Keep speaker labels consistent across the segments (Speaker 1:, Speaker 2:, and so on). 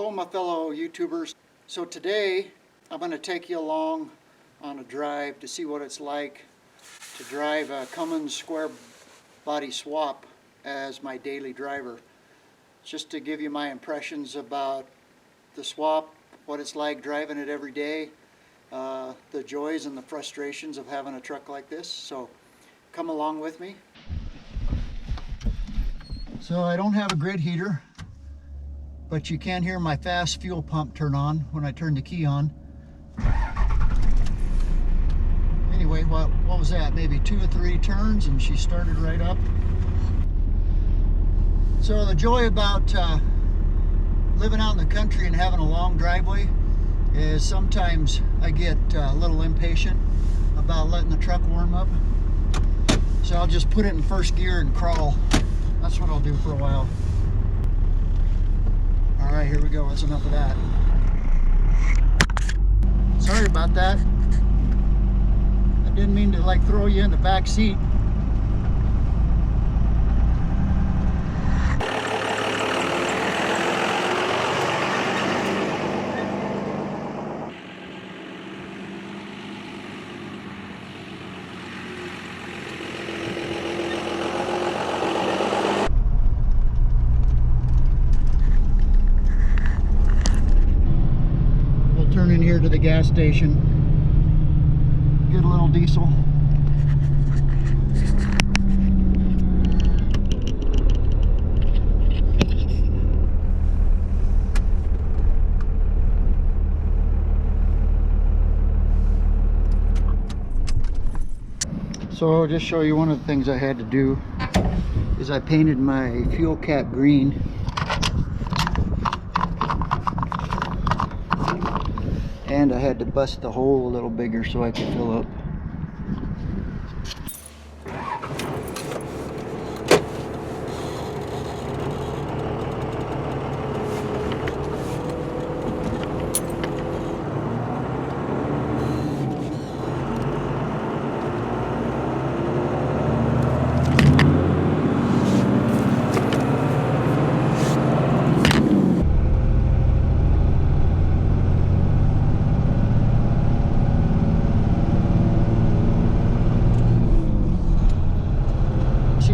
Speaker 1: Hello my fellow YouTubers. So today I'm going to take you along on a drive to see what it's like to drive a Cummins square body swap as my daily driver. Just to give you my impressions about the swap, what it's like driving it every day, the joys and the frustrations of having a truck like this. So come along with me. So I don't have a grid heater, but you can hear my fast fuel pump turn on when I turn the key on. Anyway, what was that? Maybe 2 or 3 turns and she started right up. So the joy about living out in the country and having a long driveway is sometimes I get a little impatient about letting the truck warm up. So I'll just put it in first gear and crawl. That's what I'll do for a while. All right, here we go. That's enough of that. Sorry about that. I didn't mean to like throw you in the back seat. Turn in here to the gas station, get a little diesel. So I'll just show you one of the things I had to do is I painted my fuel cap green. And I had to bust the hole a little bigger so I could fill up.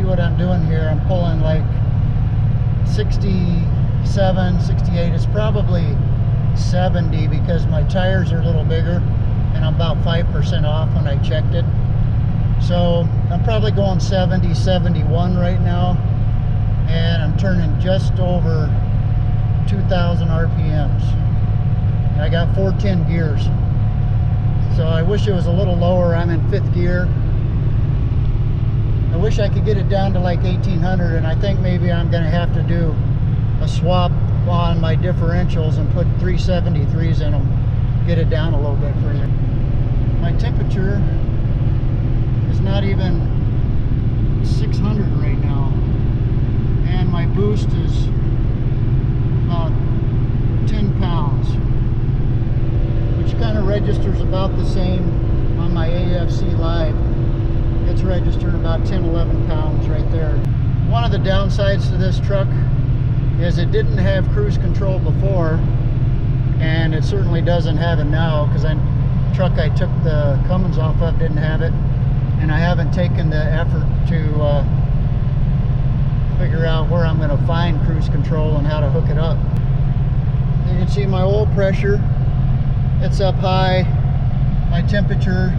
Speaker 1: What I'm doing here, I'm pulling like 67, 68. It's probably 70 because my tires are a little bigger and I'm about 5% off when I checked it. So I'm probably going 70, 71 right now, and I'm turning just over 2,000 RPMs. And I got 410 gears. So I wish it was a little lower. I'm in 5th gear. I wish I could get it down to like 1800, and I think maybe I'm going to have to do a swap on my differentials and put 373s in them, get it down a little bit further. My temperature is not even 600 right now, and my boost is about 10 pounds, which kind of registers about the same on my AFC Live. It's registering about 10-11 pounds right there. One of the downsides to this truck is it didn't have cruise control before, and it certainly doesn't have it now, because the truck I took the Cummins off of didn't have it, and I haven't taken the effort to figure out where I'm going to find cruise control and how to hook it up. You can see my oil pressure, it's up high. My temperature,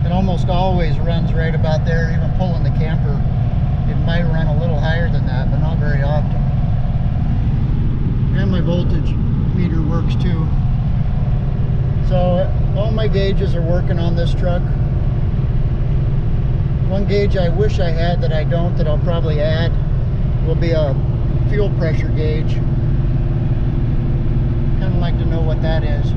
Speaker 1: it almost always runs right about there. Even pulling the camper, it might run a little higher than that, but not very often. And my voltage meter works too. So all my gauges are working on this truck. One gauge I wish I had that I don't, that I'll probably add, will be a fuel pressure gauge. Kind of like to know what that is.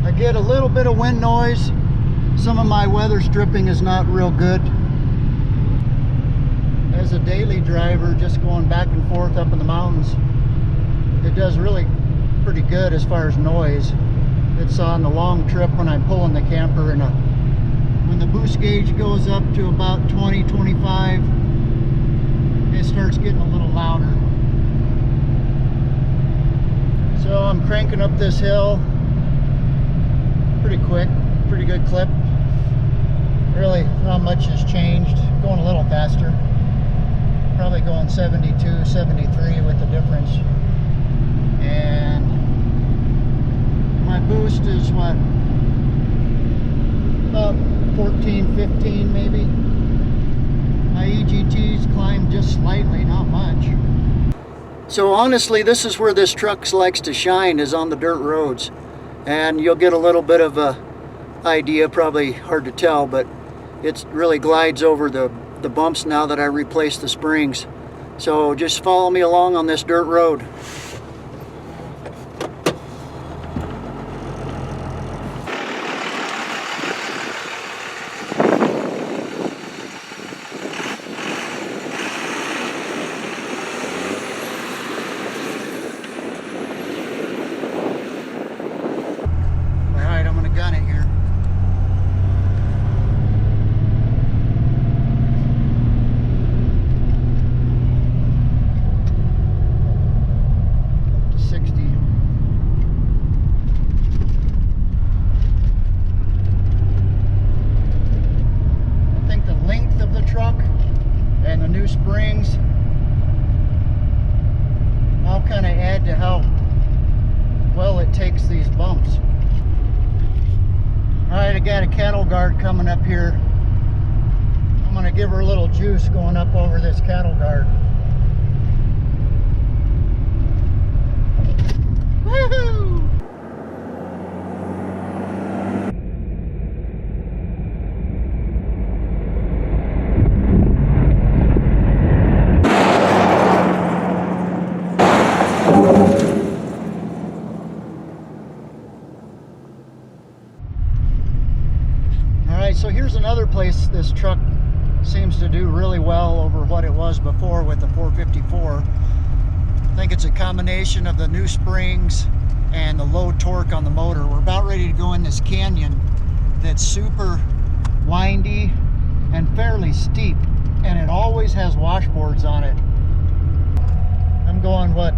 Speaker 1: I get a little bit of wind noise. Some of my weather stripping is not real good. As a daily driver, just going back and forth up in the mountains, it does really pretty good as far as noise. It's on the long trip when I'm pulling the camper, and when the boost gauge goes up to about 20, 25, it starts getting a little louder. So I'm cranking up this hill pretty quick, pretty good clip. Really not much has changed, going a little faster. Probably going 72, 73 with the difference. And my boost is what? About 14, 15 maybe. My EGT's climbed just slightly, not much. So honestly, this is where this truck likes to shine, is on the dirt roads. And you'll get a little bit of a idea, probably hard to tell, but it really glides over the bumps now that I replaced the springs. So just follow me along on this dirt road. Alright, I'm gonna gun it here. Up to 60. I think the length of the truck and the new springs all kind of add to how well it takes these bumps. Alright, I got a cattle guard coming up here. I'm going to give her a little juice going up over this cattle guard. Woohoo! So here's another place this truck seems to do really well over what it was before with the 454. I think it's a combination of the new springs and the low torque on the motor. We're about ready to go in this canyon that's super windy and fairly steep, and it always has washboards on it. I'm going, what,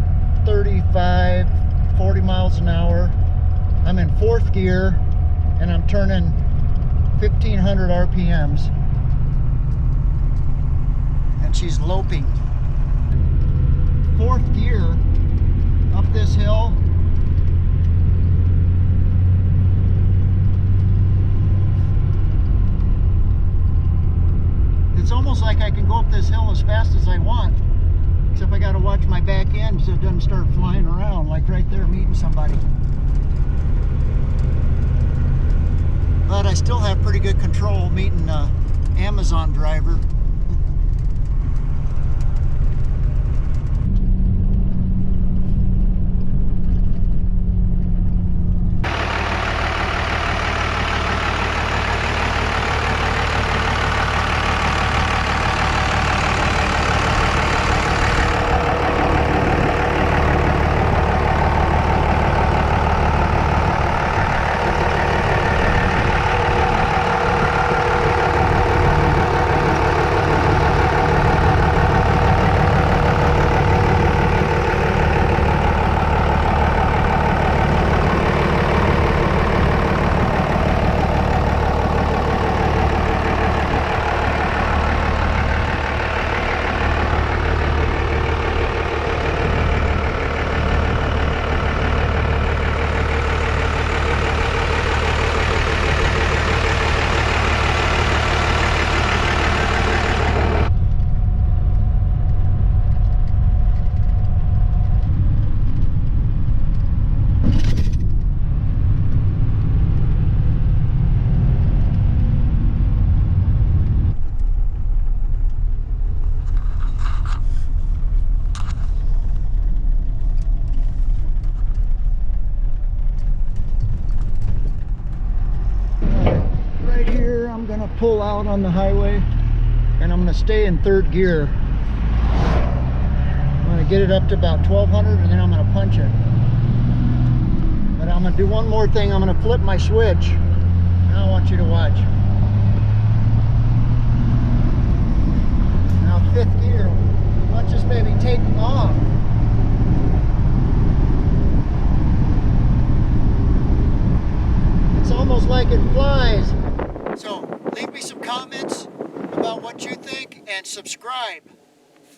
Speaker 1: 35, 40 miles an hour. I'm in 4th gear and I'm turning 1500 RPMs, and she's loping. 4th gear up this hill. It's almost like I can go up this hill as fast as I want, except I got to watch my back end so it doesn't start flying around, like right there meeting somebody. But I still have pretty good control meeting an Amazon driver. Pull out on the highway, and I'm going to stay in 3rd gear. I'm going to get it up to about 1200, and then I'm going to punch it. But I'm going to do one more thing. I'm going to flip my switch. Now I want you to watch. freaking flies. So leave me some comments about what you think and subscribe.